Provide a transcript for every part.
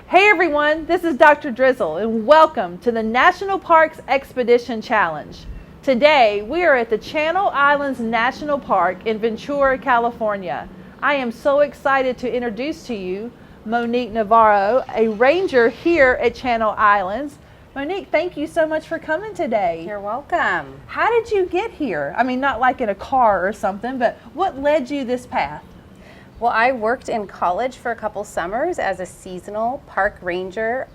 Hey everyone, this is Dr. Drizzle and welcome to the National Parks Expedition Challenge. Today we are at the Channel Islands National Park in Ventura, California. I am so excited to introduce to you Monique Navarro, a ranger here at Channel Islands. Monique, thank you so much for coming today. You're welcome. How did you get here? I mean, not like in a car or something, but what led you this path? Well, I worked in college for a couple summers as a seasonal park ranger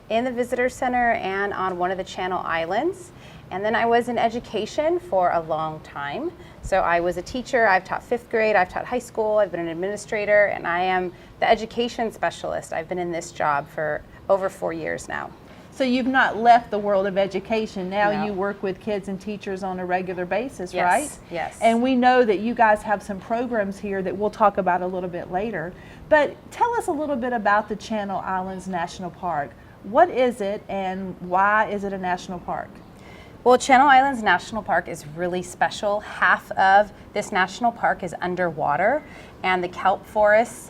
in the visitor center and on one of the Channel Islands. And then I was in education for a long time. So I was a teacher. I've taught 5th grade, I've taught high school, I've been an administrator, and I am the education specialist. I've been in this job for over 4 years now. So you've not left the world of education. Now No. you work with kids and teachers on a regular basis, Yes, right? yes. And we know that you guys have some programs here that we'll talk about a little bit later. But tell us a little bit about the Channel Islands National Park. What is it and why is it a national park? Well, Channel Islands National Park is really special. Half of this national park is underwater, and the kelp forests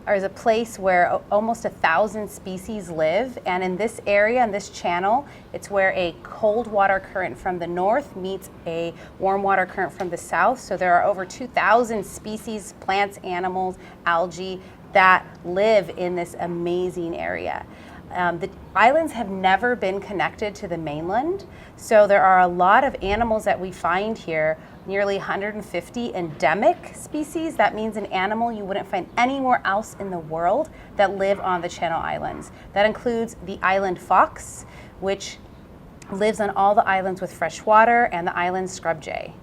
is a place where almost 1,000 species live. And in this area, in this channel, it's where a cold water current from the north meets a warm water current from the south. So there are over 2,000 species, plants, animals, algae that live in this amazing area. The islands have never been connected to the mainland, so there are a lot of animals that we find here, nearly 150 endemic species. That means an animal you wouldn't find anywhere else in the world that live on the Channel Islands. That includes the island fox, which lives on all the islands with fresh water, and the island scrub jay.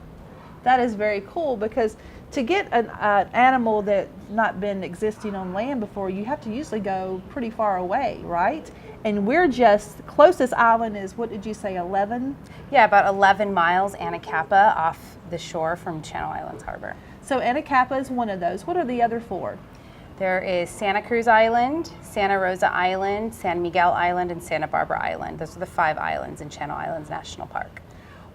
That is very cool because to get an animal that's not been existing on land before, you have to usually go pretty far away, right? And we're just, closest island is, what did you say, 11? Yeah, about 11 miles, Anacapa, off the shore from Channel Islands Harbor. So Anacapa is one of those. What are the other 4? There is Santa Cruz Island, Santa Rosa Island, San Miguel Island, and Santa Barbara Island. Those are the 5 islands in Channel Islands National Park.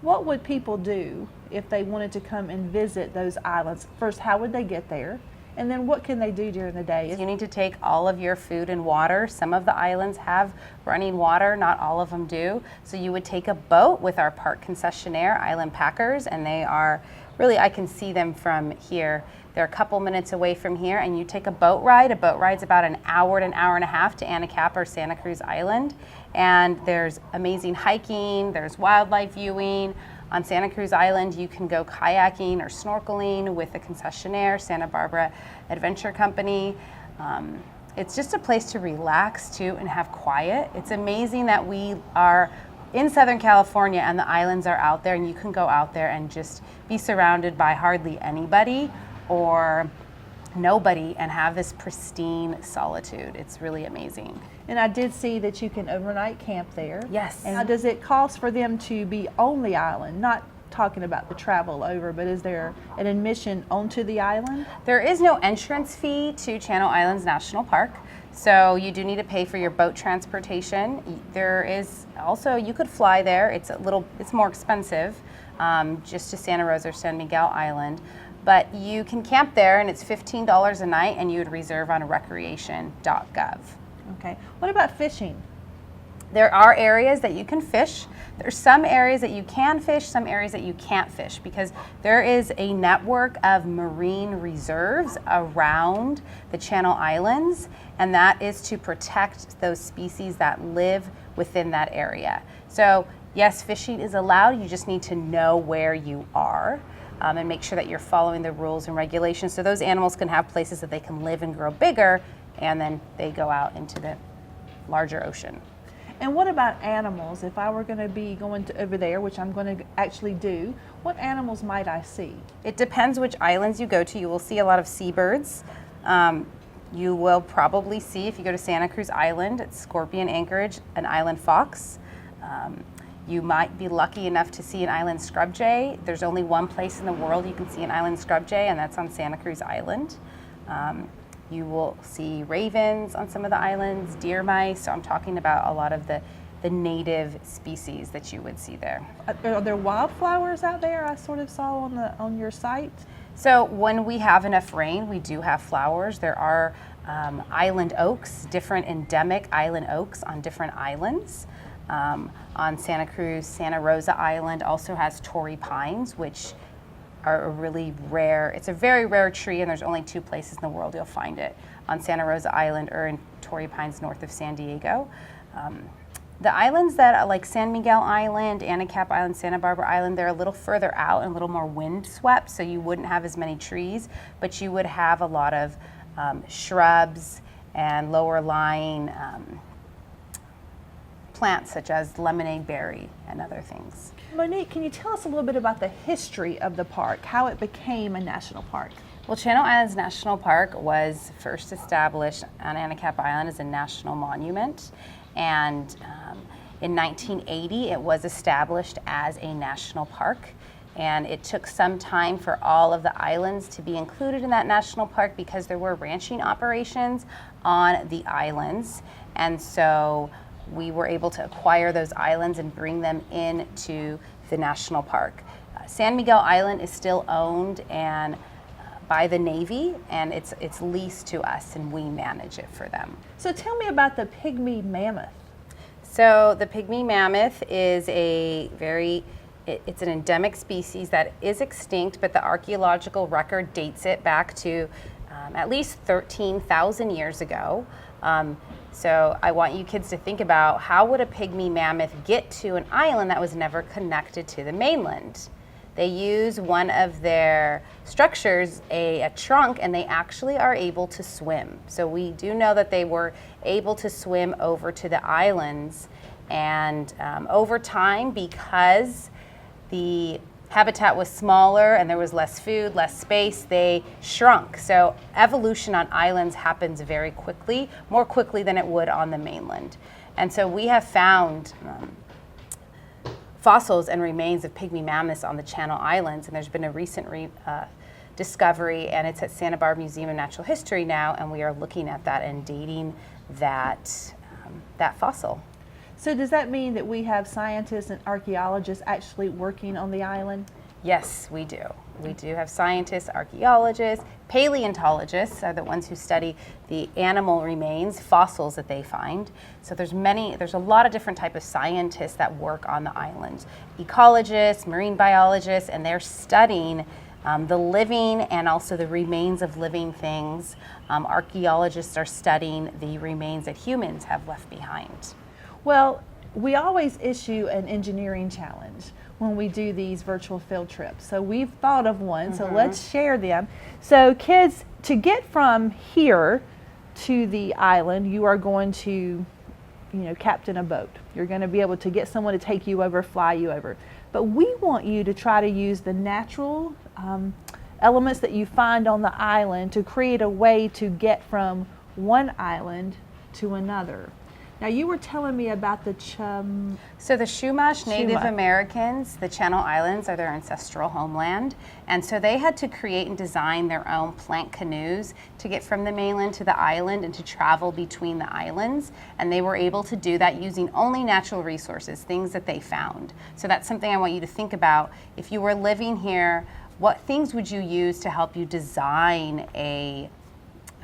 What would people do if they wanted to come and visit those islands? First, how would they get there? And then what can they do during the day? You need to take all of your food and water. Some of the islands have running water, not all of them do. So you would take a boat with our park concessionaire, Island Packers, and they are really, I can see them from here. They're a couple minutes away from here, and you take a boat ride. A boat ride's about an hour to an hour and a half to Anacapa or Santa Cruz Island. And there's amazing hiking, there's wildlife viewing. On Santa Cruz Island, you can go kayaking or snorkeling with the concessionaire, Santa Barbara Adventure Company. It's just a place to relax too and have quiet. It's amazing that we are in Southern California and the islands are out there, and you can go out there and just be surrounded by hardly anybody or nobody and have this pristine solitude. It's really amazing. And I did see that you can overnight camp there. Yes. And how does it cost for them to be on the island? Not talking about the travel over, but is there an admission onto the island? There is no entrance fee to Channel Islands National Park, so you do need to pay for your boat transportation. There is also, you could fly there. It's more expensive, just to Santa Rosa or San Miguel Island. But you can camp there, and it's $15 a night, and you would reserve on recreation.gov. Okay. What about fishing? There are areas that you can fish. There's some areas that you can fish, some areas that you can't fish, because there is a network of marine reserves around the Channel Islands, and that is to protect those species that live within that area. So yes, fishing is allowed. You just need to know where you are. And make sure that you're following the rules and regulations so those animals can have places that they can live and grow bigger, and then they go out into the larger ocean. And what about animals? If I were going to be going over there, which I'm going to actually do, what animals might I see? It depends which islands you go to. You will see a lot of seabirds. You will probably see, if you go to Santa Cruz Island, it's Scorpion Anchorage, an island fox. You might be lucky enough to see an island scrub jay. There's only one place in the world you can see an island scrub jay, and that's on Santa Cruz Island. You will see ravens on some of the islands, deer mice. So I'm talking about a lot of the native species that you would see there. Are there wildflowers out there? I sort of saw on your site. So when we have enough rain, we do have flowers. There are island oaks, different endemic island oaks on different islands. On Santa Cruz, Santa Rosa Island also has Torrey pines, which are a really rare, it's a very rare tree, and there's only 2 places in the world you'll find it, on Santa Rosa Island or in Torrey pines north of San Diego. The islands that are like San Miguel Island, Anacap Island, Santa Barbara Island, they're a little further out and a little more windswept, so you wouldn't have as many trees, but you would have a lot of shrubs and lower lying plants such as lemonade berry and other things. Monique, can you tell us a little bit about the history of the park, how it became a national park? Well, Channel Islands National Park was first established on Anacap Island as a national monument, and in 1980 it was established as a national park, and it took some time for all of the islands to be included in that national park because there were ranching operations on the islands, and so we were able to acquire those islands and bring them into the national park. San Miguel Island is still owned and by the Navy, and it's leased to us, and we manage it for them. So tell me about the Pygmy Mammoth. So the Pygmy Mammoth is it's an endemic species that is extinct, but the archaeological record dates it back to at least 13,000 years ago. So I want you kids to think about, how would a Pygmy mammoth get to an island that was never connected to the mainland? They use one of their structures, a trunk, and they actually are able to swim. So we do know that they were able to swim over to the islands, and over time, because the habitat was smaller and there was less food, less space, they shrunk. So evolution on islands happens very quickly, more quickly than it would on the mainland. And so we have found fossils and remains of Pygmy mammoths on the Channel Islands, and there's been a recent discovery, and it's at Santa Barbara Museum of Natural History now, and we are looking at that and dating that fossil. So does that mean that we have scientists and archaeologists actually working on the island? Yes, we do. We do have scientists, archaeologists, paleontologists are the ones who study the animal remains, fossils that they find. So there's a lot of different types of scientists that work on the island. Ecologists, marine biologists, and they're studying the living and also the remains of living things. Archaeologists are studying the remains that humans have left behind. Well, we always issue an engineering challenge when we do these virtual field trips. So we've thought of one, so let's share them. So kids, to get from here to the island, you are going to, captain a boat. You're going to be able to get someone to take you over, fly you over. But we want you to try to use the natural elements that you find on the island to create a way to get from one island to another. Now, you were telling me about the So the Chumash Native Americans, the Channel Islands are their ancestral homeland, and so they had to create and design their own plank canoes to get from the mainland to the island and to travel between the islands, and they were able to do that using only natural resources, things that they found. So that's something I want you to think about. If you were living here, what things would you use to help you design a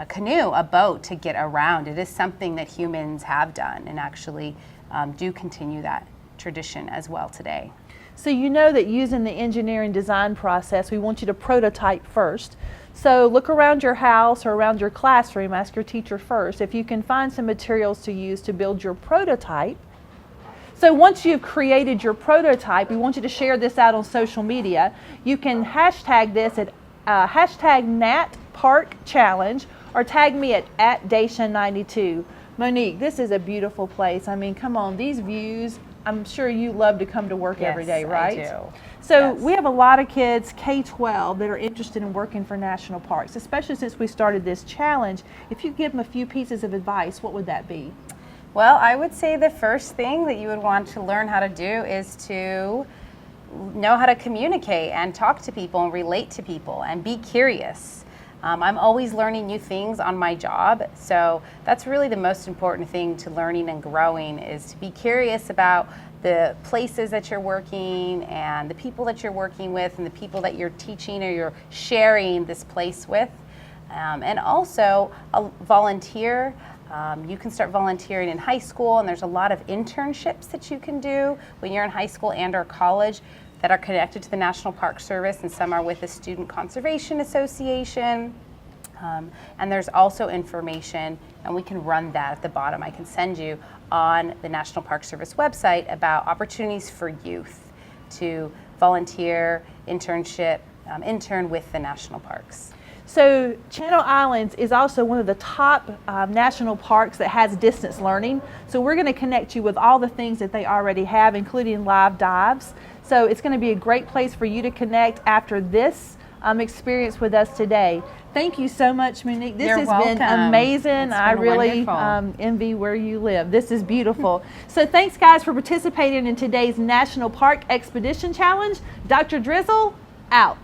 canoe, a boat to get around? It is something that humans have done and actually do continue that tradition as well today. So you know that using the engineering design process, we want you to prototype first. So look around your house or around your classroom, ask your teacher first if you can find some materials to use to build your prototype. So once you've created your prototype, we want you to share this out on social media. You can hashtag this at hashtag NatParkChallenge, or tag me at Dacia92. Monique, this is a beautiful place. I mean, come on, these views, I'm sure you love to come to work every day, right? Yes, I do. So we have a lot of kids, K-12, that are interested in working for national parks, especially since we started this challenge. If you give them a few pieces of advice, what would that be? Well, I would say the first thing that you would want to learn how to do is to know how to communicate and talk to people and relate to people and be curious. I'm always learning new things on my job, so that's really the most important thing to learning and growing, is to be curious about the places that you're working and the people that you're working with and the people that you're teaching or you're sharing this place with. And also volunteer. You can start volunteering in high school, and there's a lot of internships that you can do when you're in high school and or college that are connected to the National Park Service, and some are with the Student Conservation Association. And there's also information, and we can run that at the bottom. I can send you on the National Park Service website about opportunities for youth to volunteer, intern with the national parks. So Channel Islands is also one of the top national parks that has distance learning. So we're going to connect you with all the things that they already have, including live dives. So it's going to be a great place for you to connect after this experience with us today. Thank you so much, Monique. This has been amazing. I really envy where you live. This is beautiful. So thanks, guys, for participating in today's National Park Expedition Challenge. Dr. Drizzle, out.